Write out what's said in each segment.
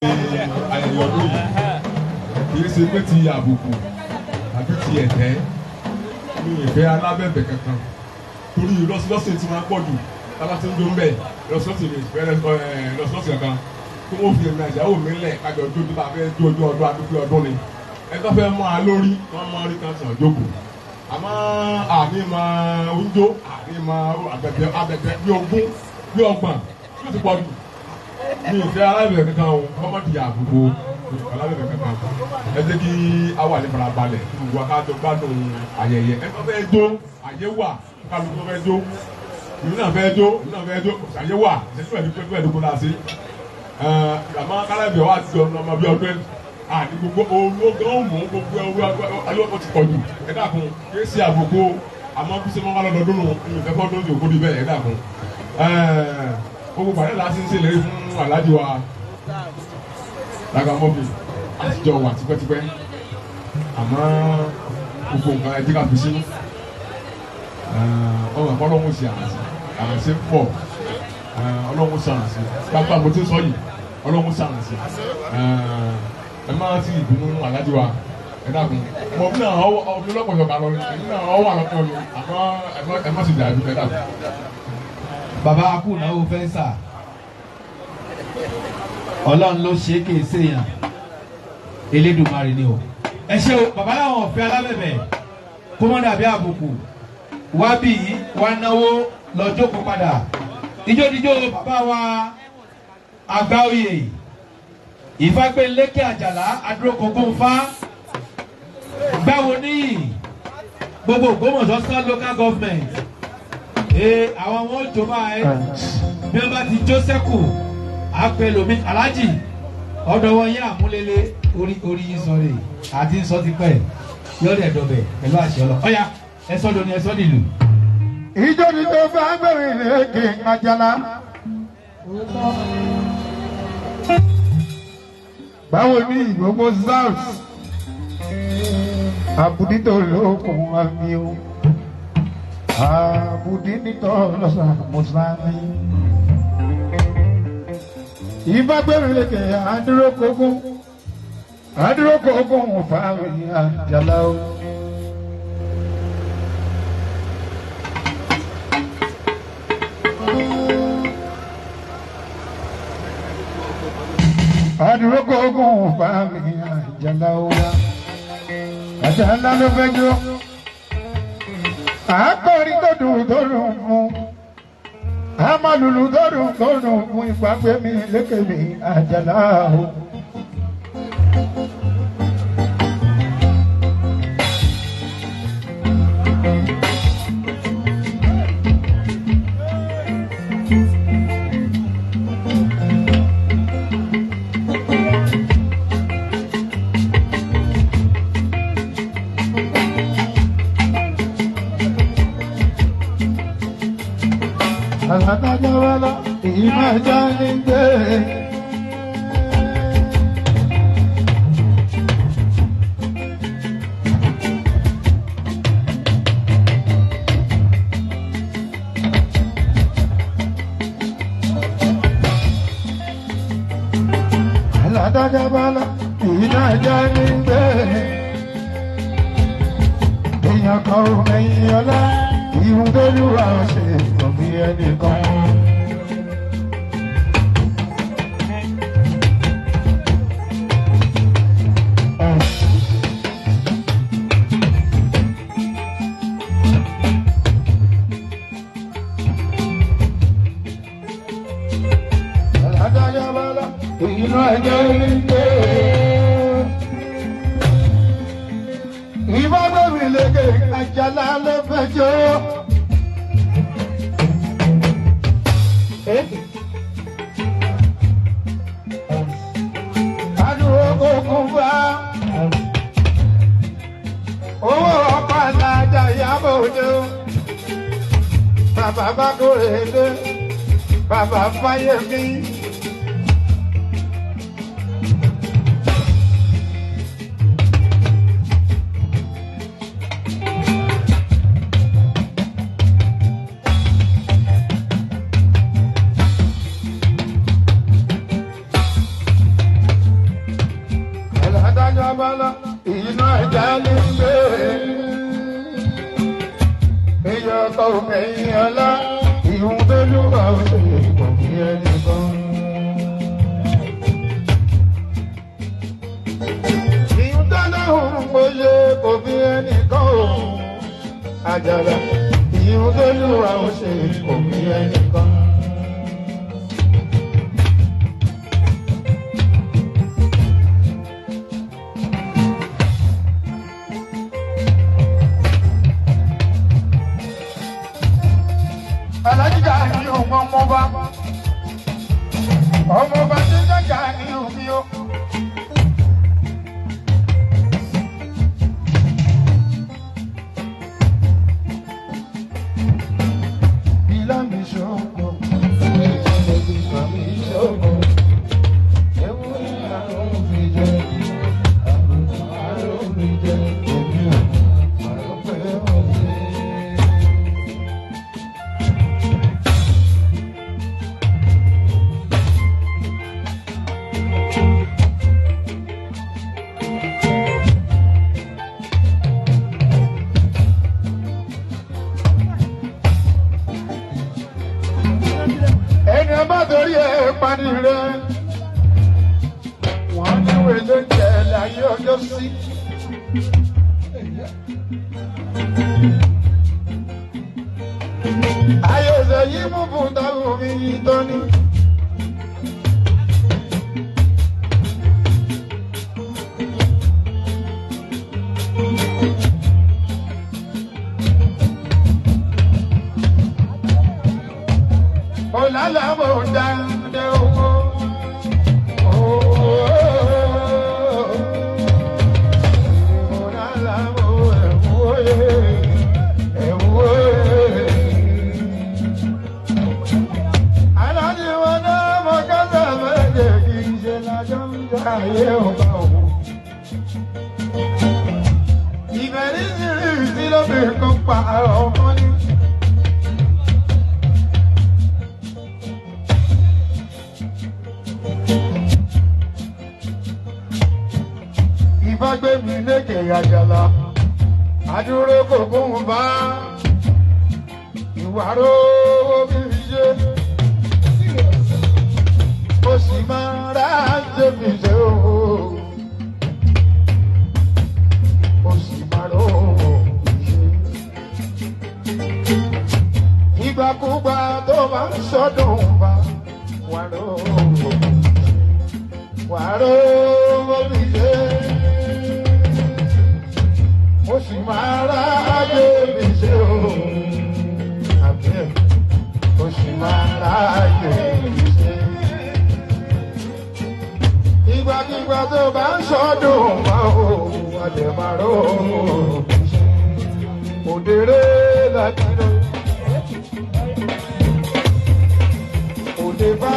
ayẹyẹ ọdún yìí kì í ṣe pé ti àbùkù àbí ti ẹ̀tẹ́ ní ìfẹ́ alábẹ̀bẹ̀ kankan torí lọ́sọ̀ọ̀sẹ̀ tí wọ́n pọ̀ jù tábà tí ń dún bẹ́ẹ̀ lọ́sọ̀ọ̀sẹ̀ kankan kí wọ́n fi ẹ̀mí àjáwò mi lẹ̀ kájọ ojú tó bá fẹ́ jó ojú ọdún adúgbò ọdún ni ẹgbẹ́ fẹ́ mọ́ a lórí wọ́n mọ́ rí kan sàn jókòó àmọ́ àní máa ń jó àní máa abẹ̀bẹ̀ bí ogún bí ọgbọ̀n tó ti pọ̀ jù ní ìfẹ́ alábẹ̀bẹ̀ kankan o kọ́mọ́dì àbúkù alábẹ̀bẹ̀ kankan ẹ jẹ́ kí a wà ní farabalẹ̀ gbogbo akájọ gbádùn ayẹyẹ ẹ fẹ́ jó àyè wà kálukú fẹ́ jó ìlú náà fẹ́ jó àyè wà ìṣẹ́jú ẹ̀dúgbò náà sí àmọ́ alábẹ̀bẹ̀ wà ti ọmọ bí ọdún àní gbogbo owó gan mú gbogbo ayọ́kọ̀ ti pọ̀ jù ẹ dàkún kí ẹ ṣe àbùkù àmọ́ bí sẹ́wọ́n wà lọ́dọọdún nù ìfẹ́ fọ́dún tó kó di bẹ́ẹ̀ ẹ dàkún gbogbo pàdé la ti ń ṣèlérí fún aláàjì wa Lagamọ́bì àtijọ́ wà tipẹ́tipẹ́ àmọ́ gbogbo nǹkan ẹ̀jẹ̀ ká fi sí ọ̀rọ̀ ọlọ́run ṣe àrànṣe pọ̀ ọlọ́run ṣe àrànṣe pápá mo ti sọ yìí ọlọ́run ṣe àrànṣe ẹ máa ti ìdùnnú aláàjì wa ẹ dàkún mọ̀ bí náà ọ̀bí lọ́pọ̀lọpọ̀ kan lọ ní náà ọwọ́ àlọ́pọ̀ mi àmọ́ ẹ má sì dàbí ẹ dàkún. Bàbá akú náà ó fẹ́ sà Ọlọ́run ló ṣe é kì í ṣèyàn Elédùmarè ni o ẹ ṣe o bàbá làwọn ọ̀fẹ́ alábẹ̀bẹ̀ kó mọ́ dàbí àbùkù wá bì í wá náwó lọ jókòó padà ìjódìjó bàbá wa Àgbáoyè Ìfágbélékè Àjàlá Adúrókògúnfá Gbáwo níyì gbogbo Ògbómọ̀ṣọ́ state local government àwọn ọmọ òjòba ẹ bí wọn bá ti jó sẹ́kù àpẹlòmí alájì ọ̀dọ̀ wọn yẹn àmúlélé orí yín sọ rè àti sọ ti pẹ́ yọ̀ọ́ ẹ̀dọ̀bẹ̀ pẹ̀lú àṣẹ ọlọ ọ̀ya ẹ̀sọ́ lóní ẹ̀sọ́ nílù. ìjọ ni tó bá gbẹ̀rẹ̀ lẹ́kẹ̀ Àjàlá. báwo ni gbogbo south àbùdítò lókun àmì o àbùdítò lọ́sàn mùsùlùmí. Ìfágbélékè Adúrókògún fáwọn Àjàlá o. Adúrókògún fáwọn Àjàlá o. Àjàlá ló fẹ́ jó. Àkọ́rí tó dùn fún. Amalulu tó dùn fún Ìfágbélékè Àjàlá o. Aládájáwálá ìmájá ní gbé. Aládájáwálá ìmájá ní gbé. Èèyàn kan ò mẹ́yìn ọlá. Ìhun tó lúwa ṣe òbí ẹnìkan. Aládájáwálá ìlú ẹjọ́ ilé gbé. Ìfágbélékè Àjàlá ló fẹ́ jó. Adúrókògún fá owó ọkọ̀ alájà Ìyábọ̀ Òjó. Bàbá Bákórèdé bàbá Fáyẹmí. bala iná ẹja ní gbé èyí ọkọ òkèyìn ọlá ìhun tó lúwà òṣè kò fi ẹni kan. ìhun tó lóhùn gbòye kò fi ẹni kan o àjàlá ìhun tó lúwà òṣè kò fi ẹni kan. alájíjà ní ọmọ ọmọba ọmọba tí jẹjà ní omi o. bílá mi ṣògo ẹgbẹ́ mi ṣògo ewu ìyàwó mi jẹ àrùn mi jẹ èmi ò àrùn pé ó ṣe. ẹni ọba torí ẹ pani rẹ wọn ní wèlé jẹ láyé ọjọ́ sí. ayé ọsẹ yìí mú bùtà omi yìí tó ní. Olala mo dande owó. Olala mo ẹ̀wúwé ẹ̀wúwé. Aláàdì wọn náà mo kẹ́sẹ̀ méje kì í ṣe lájọ́ ń jẹ́ ayé ọba òun. Ìbẹ̀rẹ̀ sí ló fi kọ́ pa ọmọ ní. Ìfagbẹ́mi lékè àjàlá, àdúró kò kún bá ìwà rówó bí fi ṣe. Ó sì máa rà ṣe fi ṣe o. Ó sì máa rówó fi ṣe. Ìgbàkúgbà tó máa ń ṣọdún bá wà rówó fi ṣe. Wà rówó fi ṣe. Ó sì máa ráyè mi ṣe o. Àbí ó sì máa ráyè mi ṣe. Ìgbàkigbà tó bá ń ṣọdún wá o, àjẹ́ máa ró mi ṣe. Òdèrè láti lọ. Òdè bá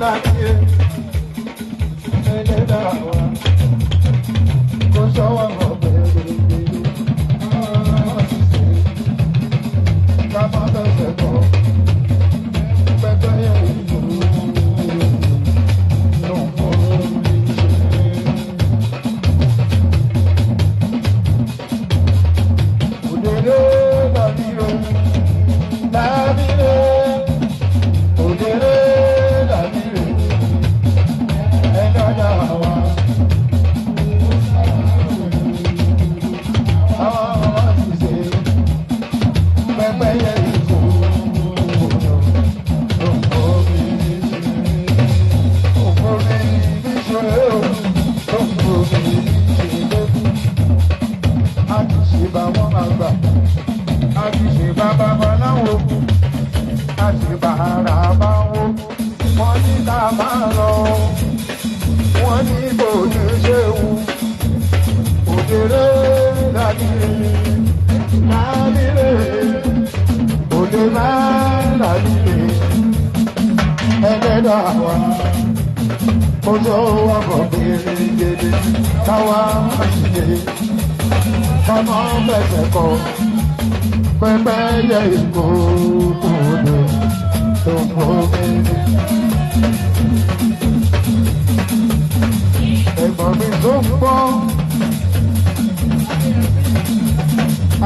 láti ẹ. Ẹlẹ́dàá wa kó sọ́wọ́ mọ̀ bẹ́ẹ̀.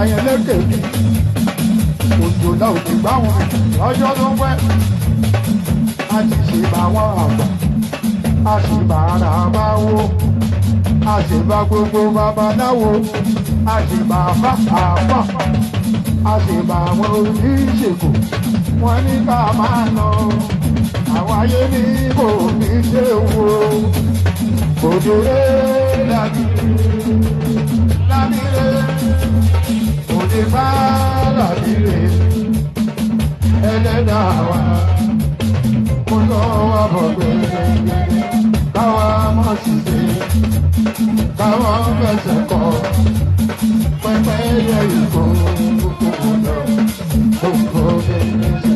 ayẹlẹ́kẹ̀ mi òjò náà ò ní gbá wọn lọ́jọ́ tó pẹ́ a ti ṣe bá wọn àgbà a sì bá ara bá wó a sì bá gbogbo babaláwo a sì bá bàbá a sì bá àwọn oníṣègùn wọn ní ká máa lọ àwọn ayé ní kò ní ṣe wo òdòdó lábílé òde bá lábílé ẹlẹ́dàá wa kó lọ wá bọ̀ gbẹ̀gbẹ̀ káwa mọ̀ sí ṣe káwa fẹsẹ̀ kọ pẹ́pẹ́ yẹ ìkó kókó lọ kókó bẹ́ẹ̀ ṣe.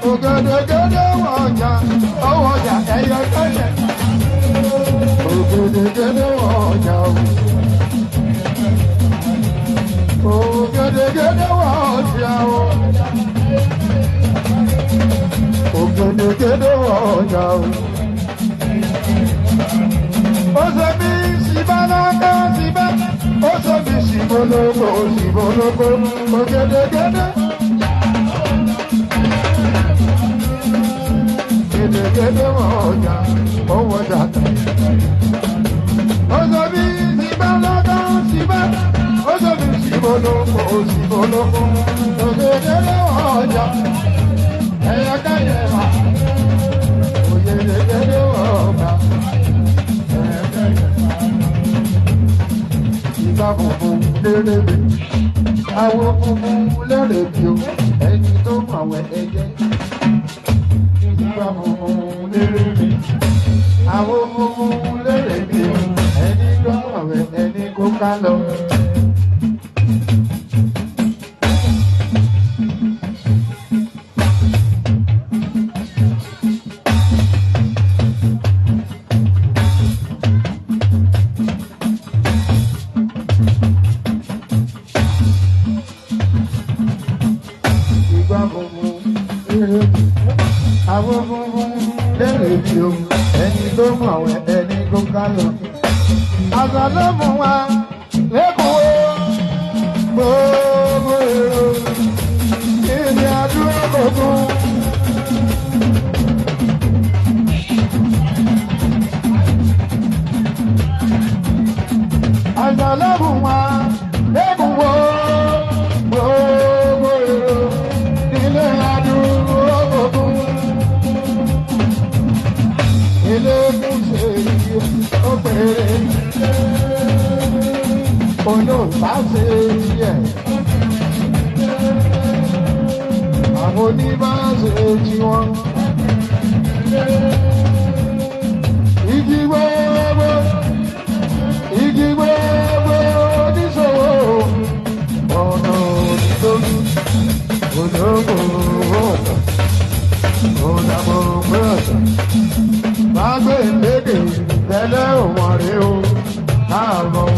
Ògèdègèdè wọ̀jà ọwọ́jà ẹ̀yọ kẹ́yẹ. Ògèdègèdè wọ̀jà o. Ògèdègèdè wọ̀jà o. Ògèdègèdè wọ̀jà o. Ó ṣe bí ṣìbánáká ṣìbá. Ó ṣe bí ṣìbólógó ṣìbólógó. Ògèdègèdè. Gẹ́gẹ́ ọjà owó dàtà. Ọjọ́ bí síbá lọ́dọ̀ síbá. Ọjọ́ bí síbólókò síbólókò. Gẹ́gẹ́ ọjà ẹ̀yà káyẹ̀ wá. Oyè gẹ́gẹ́ ọjà ẹ̀yà káyẹ̀ wá. Ìgbà funfun lérè mi. Àwọn funfun lérè mi o. Ẹni tó mọ̀ àwọn ẹ̀jẹ̀. Àwọn ọmọ lérè bí ẹni gbọ́mọ̀ rẹ̀ ẹni kó ká lọ. Ìgbà gbogbo lérè bí àwọn ọmọ lérè bí o. Ẹni tó mọ̀ àwọn ẹni kó ká lọ. Àgbà ló mú wa lẹ́kọ̀ọ́ gbogbo èrò ìrìn àdúrà gbogbo. Àgbà ló mú wa lẹ́kọ̀ọ́ gbogbo èrò ìrìn àdúrà gbogbo. Ilé kúṣe yìí ó péré, olóòpá ṣe tiẹ̀, àwọn oníbà ṣe tiwọn. Igi gbogbo oníṣòwò, ọ̀nà òdìdójú, olóògbò ọ̀tọ̀, òdàbọ̀ ògbé ọ̀tọ̀. Mágbé lédè tẹ́lẹ̀ òwọ̀n rí o, káàbọ̀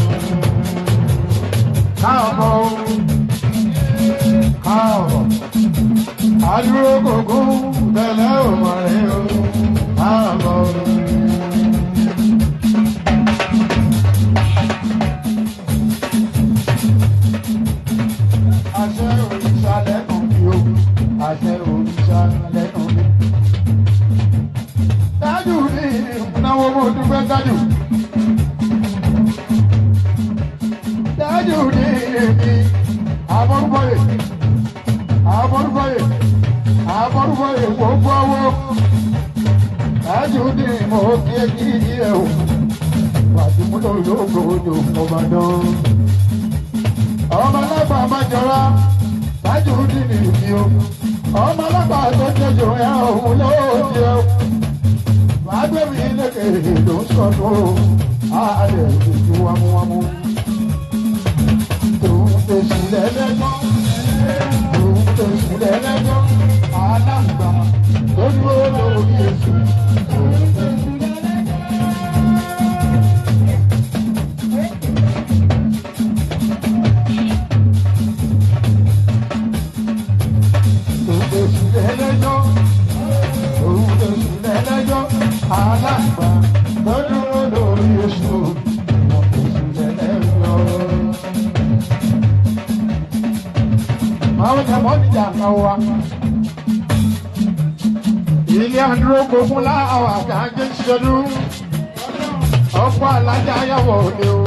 adúró kòkó tẹ́lẹ̀ òwọ̀n rí o, káàbọ̀. Àṣẹ òrìṣà lẹ́nu bí o, àṣẹ òrìṣà lẹ́nu bí. Dájú ní ìnáwó mo dúpẹ́ dájú. Dájú ní èmi àbọ̀rúbọ̀yè gbogbo ọwọ́. Dájú ní mo kí kí ẹ o. Wàdúmúlò lóògbò odò ọmọdán. Ọmọ alágbà májọra. Dájú ní ìbí o. Ọmọ alágbà tó jẹjọ ẹ òun lóòdì o. Agbẹ́mi lékè ló ń sọ̀tún ààrẹ ìlú wámúwámú. Tòun fèsì lẹ́lẹ́jọ́, aláǹgbá tó dúró lórí èso. Tòun fèsì lẹ́lẹ́jọ́. Alágbà tó dúró lórí èso. bàbá wa. Ilé àdúró gbogbo láwọn àgbàjẹ ṣẹdún. Ọ̀pọ̀ alájà ayáwó òde o.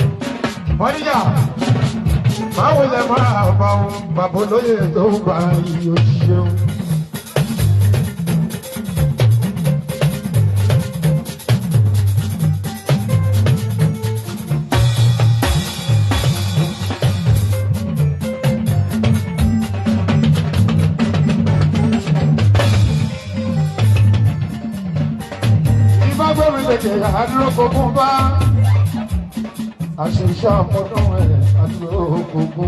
Wọ́n níjà. Báwo lẹ máa bá wọn bàbá olóyè tó gbà yìí ó ṣeun. Ìbágbọ́mi lèkè àdúró gbogbo bá. Àṣìṣe àmọ́dún ẹ̀ àdúró gbogbo.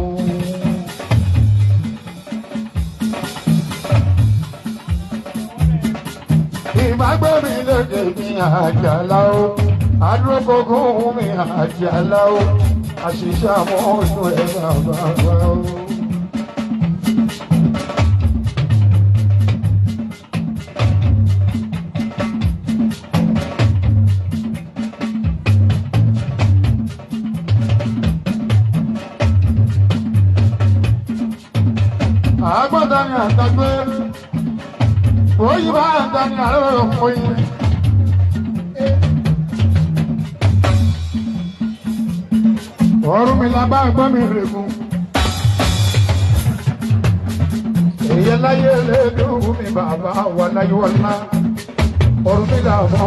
Ìbágbọ́mi lèkè mi àjàlá o. Àdúró gbogbo mi àjàlá o. Àṣìṣe àmọ́dún ẹ̀ bàbá o. Agbada ni àtàgbé, òyìnbá àtà ni àlọ́ òyìn. Ọ̀run mi la bá gbọ́ mi règùn. Èyí láyé lè dùn mí bàbá wà láyé wọ́n ná. Ọ̀run mi là mọ́.